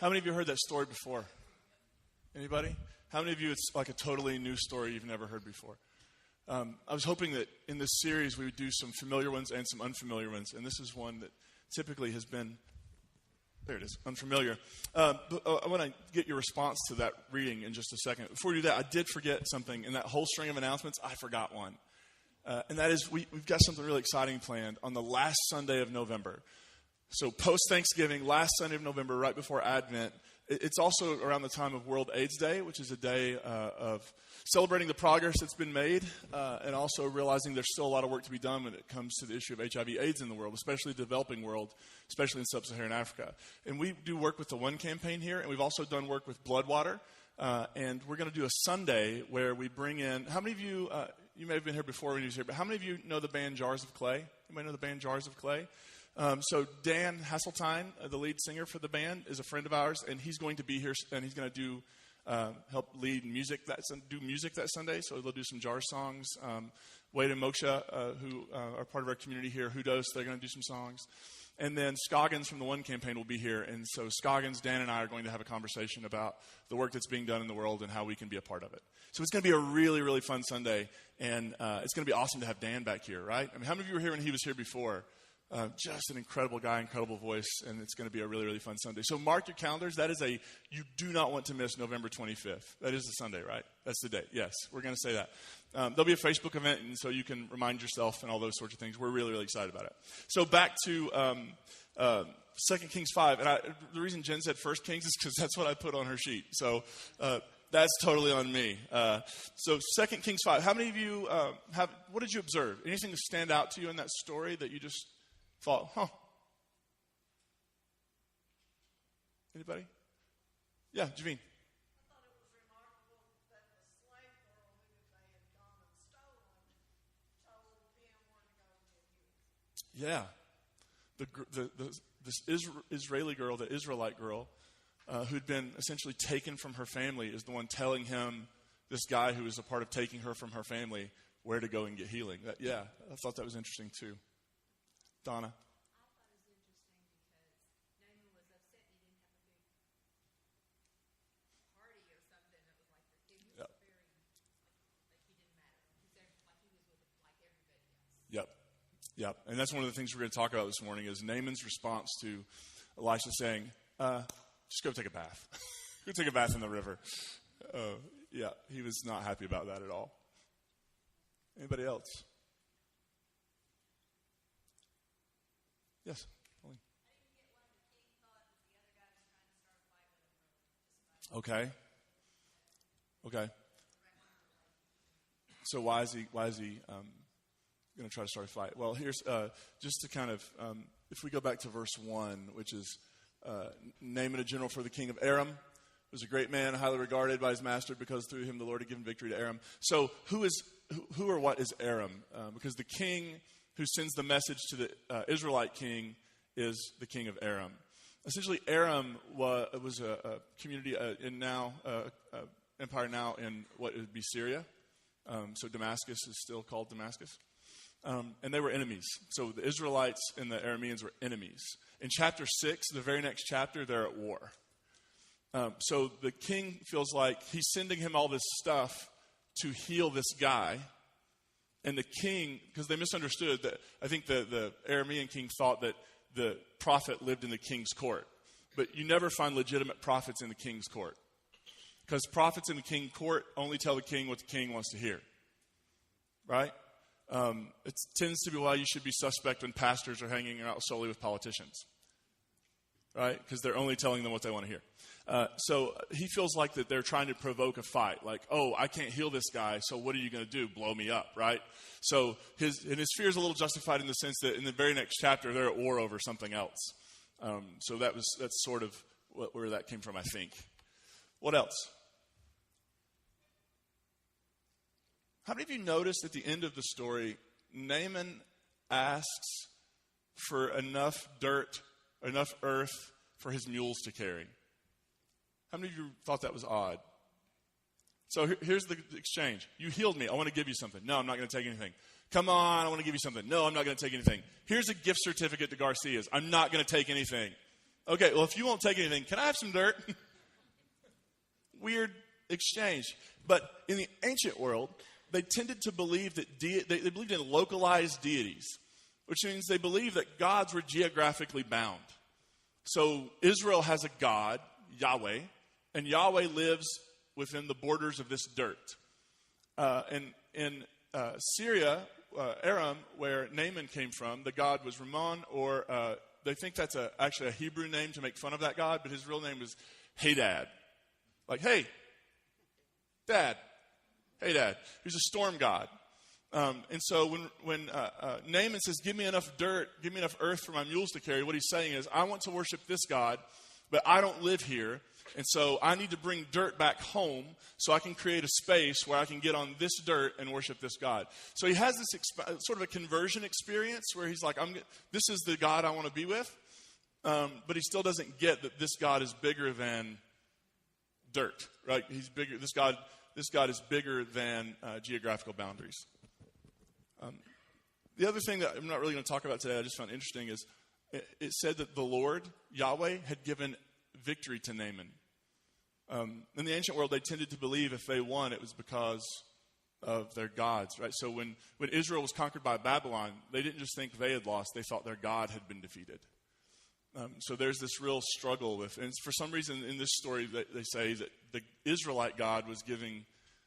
How many of you heard that story before? Anybody? How many of you it's like a totally new story you've never heard before? I was hoping that in this series we would do some familiar ones and some unfamiliar ones, and this is one that typically has been, there it is, unfamiliar. But I want to get your response to that reading in just a second. Before we do that, I did forget something. In that whole string of announcements, I forgot one. And that is we've got something really exciting planned on the last Sunday of November. So post-Thanksgiving, last Sunday of November, right before Advent. It's also around the time of World AIDS Day, which is a day of celebrating the progress that's been made and also realizing there's still a lot of work to be done when it comes to the issue of HIV/AIDS in the world, especially the developing world, especially in sub-Saharan Africa. And we do work with the One campaign here, and we've also done work with Bloodwater. And we're going to do a Sunday where we bring in, how many of you, you may have been here before when you was here, but how many of you know the band Jars of Clay? Anybody know the band Jars of Clay? So Dan Hasseltine, the lead singer for the band, is a friend of ours, and he's going to be here, and he's going to do help lead music that Sunday. So they'll do some Jar songs. Wade and Moksha, who are part of our community here, Hudos, they're going to do some songs. And then Scoggins from the One campaign will be here. And so Scoggins, Dan, and I are going to have a conversation about the work that's being done in the world and how we can be a part of it. So it's going to be a really, really fun Sunday. And it's going to be awesome to have Dan back here, right? I mean, how many of you were here when he was here before? Just an incredible guy, incredible voice, and it's going to be a really, really fun Sunday. So mark your calendars. That is you do not want to miss November 25th. That is the Sunday, right? That's the date. Yes, we're going to say that. There'll be a Facebook event, and so you can remind yourself and all those sorts of things. We're really, really excited about it. So back to 2 Kings 5. And the reason Jen said 1 Kings is because that's what I put on her sheet. So that's totally on me. So 2 Kings 5. How many of you what did you observe? Anything stand out to you in that story that you just thought, Anybody? Yeah, Javine. I thought it was remarkable that the slave girl who they had gone and stolen told him where to go and get healed. Yeah. This Israeli girl, the Israelite girl, who'd been essentially taken from her family, is the one telling him, this guy who is a part of taking her from her family, where to go and get healing. I thought that was interesting too. Donna? I thought it was interesting because Naaman was upset he didn't have a big party or something. It was like he was very, like he didn't matter. He was with like everybody else. Yep. And that's one of the things we're going to talk about this morning is Naaman's response to Elisha saying, just go take a bath. Go take a bath in the river. He was not happy about that at all. Anybody else? Yes. I didn't get what the king thought that the other guy was trying to start a fight with him. Okay. So why is he going to try to start a fight? Well, here's just to kind of if we go back to verse 1, which is Naaman, a general for the king of Aram, was a great man, highly regarded by his master because through him the Lord had given victory to Aram. So who or what is Aram? Because the king who sends the message to the Israelite king is the king of Aram. Essentially, Aram was a community empire now in what would be Syria. So Damascus is still called Damascus. And they were enemies. So the Israelites and the Arameans were enemies. In chapter 6, the very next chapter, they're at war. So the king feels like he's sending him all this stuff to heal this guy. And the king, because they misunderstood that, I think the Aramean king thought that the prophet lived in the king's court. But you never find legitimate prophets in the king's court. Because prophets in the king's court only tell the king what the king wants to hear. Right? It tends to be why you should be suspect when pastors are hanging out solely with politicians. Right? Because they're only telling them what they want to hear. So he feels like that they're trying to provoke a fight. Like, I can't heal this guy, so what are you going to do? Blow me up, right? So his fear is a little justified in the sense that in the very next chapter, they're at war over something else. So that's sort of where that came from, I think. What else? How many of you noticed at the end of the story, Naaman asks for enough dirt, enough earth for his mules to carry? How many of you thought that was odd? So here's the exchange. You healed me. I want to give you something. No, I'm not going to take anything. Come on, I want to give you something. No, I'm not going to take anything. Here's a gift certificate to Garcia's. I'm not going to take anything. Okay, well, if you won't take anything, can I have some dirt? Weird exchange. But in the ancient world, they tended to believe that they believed in localized deities, which means they believed that gods were geographically bound. So Israel has a god, Yahweh, and Yahweh lives within the borders of this dirt. And in Syria, Aram, where Naaman came from, the god was Ramon, or they think that's actually a Hebrew name to make fun of that god, but his real name was Hadad. Like, hey, Dad. Hey, Dad. He's a storm god. And so when Naaman says, give me enough dirt, give me enough earth for my mules to carry, what he's saying is, I want to worship this God, but I don't live here. And so I need to bring dirt back home so I can create a space where I can get on this dirt and worship this God. So he has this sort of a conversion experience where he's like, this is the God I want to be with. But he still doesn't get that this God is bigger than dirt, right? He's bigger. This God is bigger than geographical boundaries. The other thing that I'm not really going to talk about today, I just found interesting, is it said that the Lord, Yahweh, had given victory to Naaman. In the ancient world, they tended to believe if they won, it was because of their gods, right? So when Israel was conquered by Babylon, they didn't just think they had lost, they thought their God had been defeated. So there's this real struggle with, and for some reason in this story they say that the Israelite God was giving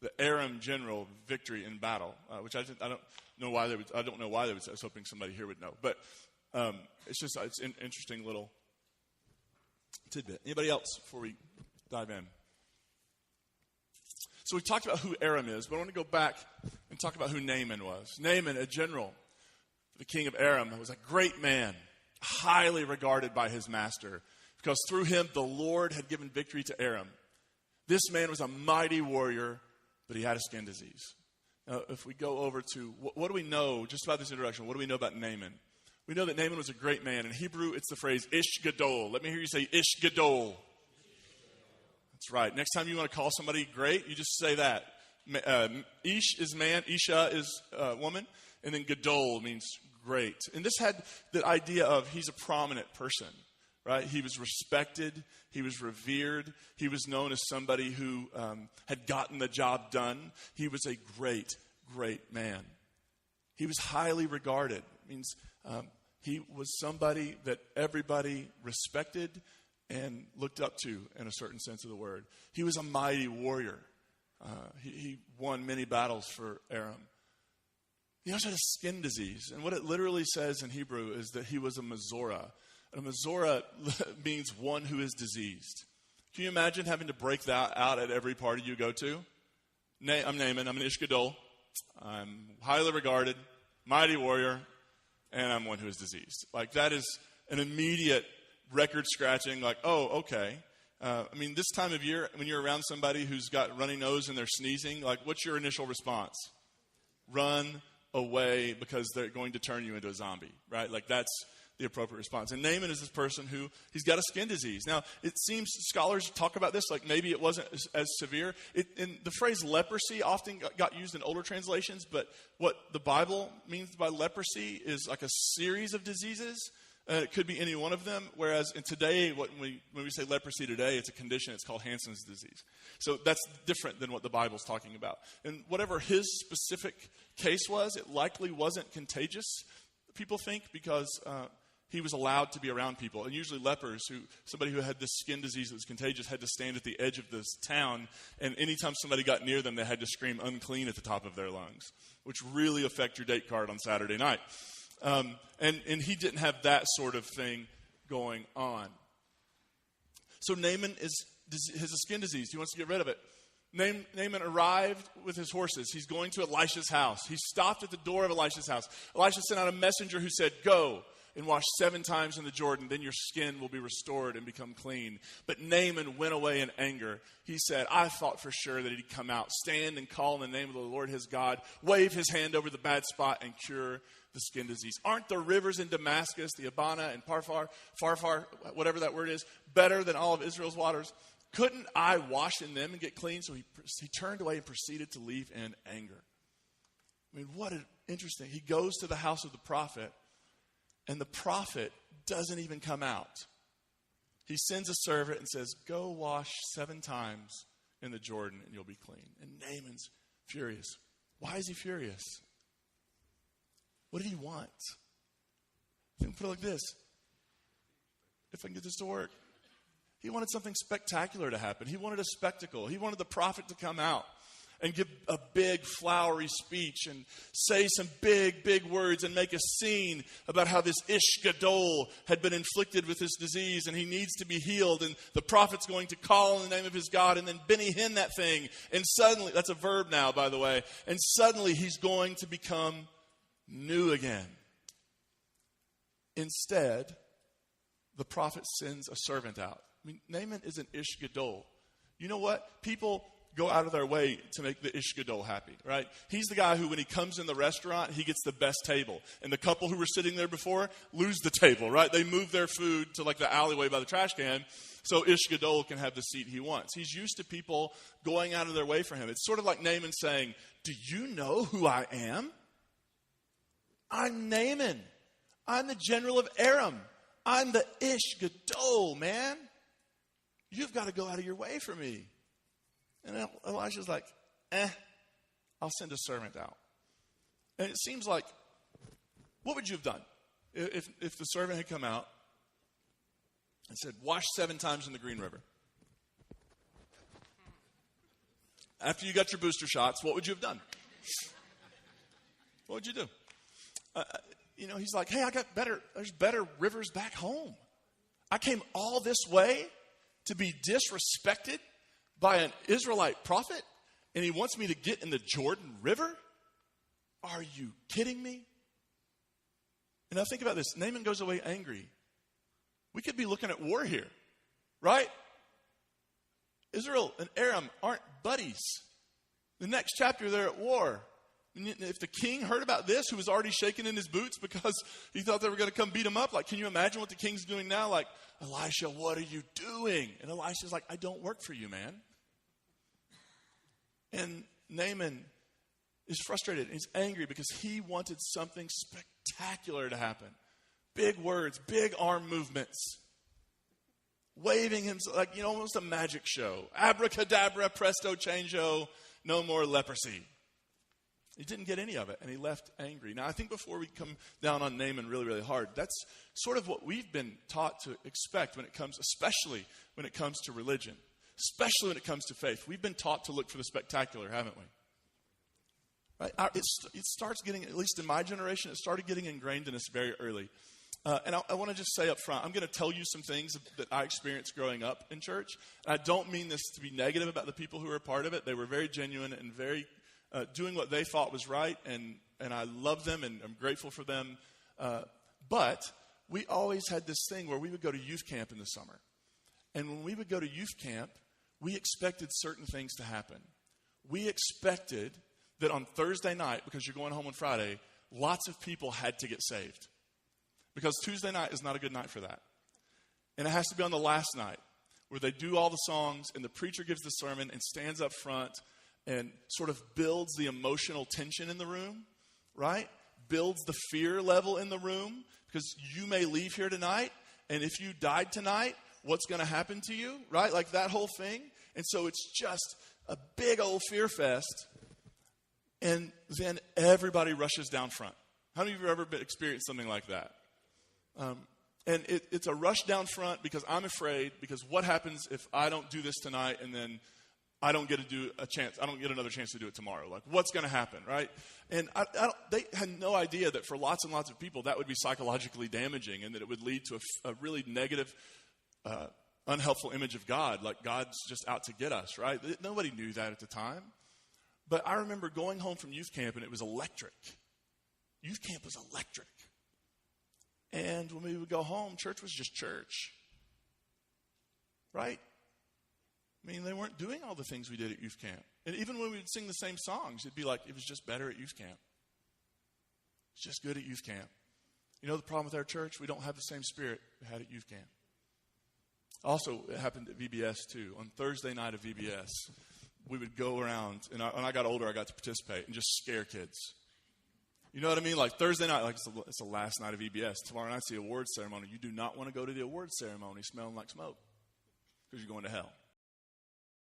the Aram general victory in battle, which I don't know why they would. I don't know why they would say. I was hoping somebody here would know, but it's an interesting little tidbit. Anybody else before we dive in? So we talked about who Aram is, but I want to go back and talk about who Naaman was. Naaman, a general, the king of Aram, was a great man, highly regarded by his master, because through him the Lord had given victory to Aram. This man was a mighty warrior, but he had a skin disease. Now, if we go over to, what do we know, just about this introduction, what do we know about Naaman? We know that Naaman was a great man. In Hebrew, it's the phrase, Ish Gadol. Let me hear you say, Ish Gadol. That's right. Next time you want to call somebody great, you just say that. Ish is man, Isha is woman, and then Gadol means great. And this had the idea of he's a prominent person, right? He was respected. He was revered. He was known as somebody who had gotten the job done. He was a great, great man. He was highly regarded. It means he was somebody that everybody respected and looked up to in a certain sense of the word. He was a mighty warrior. He won many battles for Aram. He also had a skin disease. And what it literally says in Hebrew is that he was a Mazorah. And a Mazorah means one who is diseased. Can you imagine having to break that out at every party you go to? I'm Naaman. I'm an Ish Gadol. I'm highly regarded, mighty warrior, and I'm one who is diseased. Like, that is an immediate record-scratching, like, oh, okay. This time of year, when you're around somebody who's got runny nose and they're sneezing, like, what's your initial response? Run away, because they're going to turn you into a zombie, right? Like, that's the appropriate response. And Naaman is this person who, he's got a skin disease. Now, it seems scholars talk about this, like maybe it wasn't as severe. And the phrase leprosy often got used in older translations, but what the Bible means by leprosy is like a series of diseases. It could be any one of them, whereas in today, when we say leprosy today, it's a condition. It's called Hansen's disease. So that's different than what the Bible's talking about. And whatever his specific case was, it likely wasn't contagious, people think, because he was allowed to be around people. And usually lepers, somebody who had this skin disease that was contagious, had to stand at the edge of this town, and anytime somebody got near them, they had to scream unclean at the top of their lungs, which really affect your date card on Saturday night. And he didn't have that sort of thing going on. So Naaman has a skin disease. He wants to get rid of it. Naaman arrived with his horses. He's going to Elisha's house. He stopped at the door of Elisha's house. Elisha sent out a messenger who said, go and wash 7 times in the Jordan, then your skin will be restored and become clean. But Naaman went away in anger. He said, I thought for sure that he'd come out, stand and call in the name of the Lord his God, wave his hand over the bad spot and cure the skin disease. Aren't the rivers in Damascus, the Abana and Farfar, whatever that word is, better than all of Israel's waters? Couldn't I wash in them and get clean? So he turned away and proceeded to leave in anger. What an interesting. He goes to the house of the prophet, and the prophet doesn't even come out. He sends a servant and says, go wash 7 times in the Jordan and you'll be clean. And Naaman's furious. Why is he furious? What did he want? I can put it like this. If I can get this to work. He wanted something spectacular to happen. He wanted a spectacle. He wanted the prophet to come out and give a big flowery speech and say some big, big words and make a scene about how this Ish Gadol had been inflicted with this disease and he needs to be healed. And the prophet's going to call in the name of his God and then Benny Hinn that thing. And suddenly, that's a verb now, by the way. And suddenly he's going to become new again. Instead, the prophet sends a servant out. I mean, Naaman is an Ish Gadol. You know what? People go out of their way to make the Ish Gadol happy, right? He's the guy who, when he comes in the restaurant, he gets the best table. And the couple who were sitting there before lose the table, right? They move their food to like the alleyway by the trash can so Ish Gadol can have the seat he wants. He's used to people going out of their way for him. It's sort of like Naaman saying, do you know who I am? I'm Naaman. I'm the general of Aram. I'm the Ish Gadol, man. You've got to go out of your way for me. And Elisha's like, I'll send a servant out. And it seems like, what would you have done if the servant had come out and said, wash 7 times in the Green River? After you got your booster shots, what would you have done? What would you do? He's like, hey, there's better rivers back home. I came all this way to be disrespected by an Israelite prophet, and he wants me to get in the Jordan River? Are you kidding me? And now think about this. Naaman goes away angry. We could be looking at war here, right? Israel and Aram aren't buddies. The next chapter, they're at war. And if the king heard about this, who was already shaking in his boots because he thought they were going to come beat him up, like, can you imagine what the king's doing now? Like, Elisha, what are you doing? And Elisha's like, I don't work for you, man. And Naaman is frustrated. And he's angry because he wanted something spectacular to happen. Big words, big arm movements. Waving himself like, almost a magic show. Abracadabra, presto, changeo, no more leprosy. He didn't get any of it, and he left angry. Now, I think before we come down on Naaman really, really hard, that's sort of what we've been taught to expect especially when it comes to religion, especially when it comes to faith. We've been taught to look for the spectacular, haven't we? Right? It starts getting, at least in my generation, it started getting ingrained in us very early. And I want to just say up front, I'm going to tell you some things that I experienced growing up in church. And I don't mean this to be negative about the people who were a part of it. They were very genuine and very doing what they thought was right, and I love them, and I'm grateful for them. But we always had this thing where we would go to youth camp in the summer. And when we would go to youth camp, we expected certain things to happen. We expected that on Thursday night, because you're going home on Friday, lots of people had to get saved. Because Tuesday night is not a good night for that. And it has to be on the last night, where they do all the songs, and the preacher gives the sermon and stands up front and sort of builds the emotional tension in the room, right? Builds the fear level in the room, because you may leave here tonight, and if you died tonight, what's going to happen to you, right? Like that whole thing. And so it's just a big old fear fest, and then everybody rushes down front. How many of you have ever experienced something like that? And it's a rush down front because I'm afraid, because what happens if I don't do this tonight and then I don't get another chance to do it tomorrow? Like, what's going to happen, right? And they had no idea that for lots and lots of people that would be psychologically damaging, and that it would lead to a really negative, unhelpful image of God, like God's just out to get us, right? Nobody knew that at the time. But I remember going home from youth camp, and it was electric. Youth camp was electric. And when we would go home, church was just church, right? I mean, they weren't doing all the things we did at youth camp. And even when we would sing the same songs, it'd be like, it was just better at youth camp. It's just good at youth camp. You know the problem with our church? We don't have the same spirit we had at youth camp. Also, it happened at VBS too. On Thursday night of VBS, we would go around, and when I got older, I got to participate and just scare kids. You know what I mean? Like Thursday night, like it's the last night of EBS. Tomorrow night's the awards ceremony. You do not want to go to the awards ceremony smelling like smoke because you're going to hell.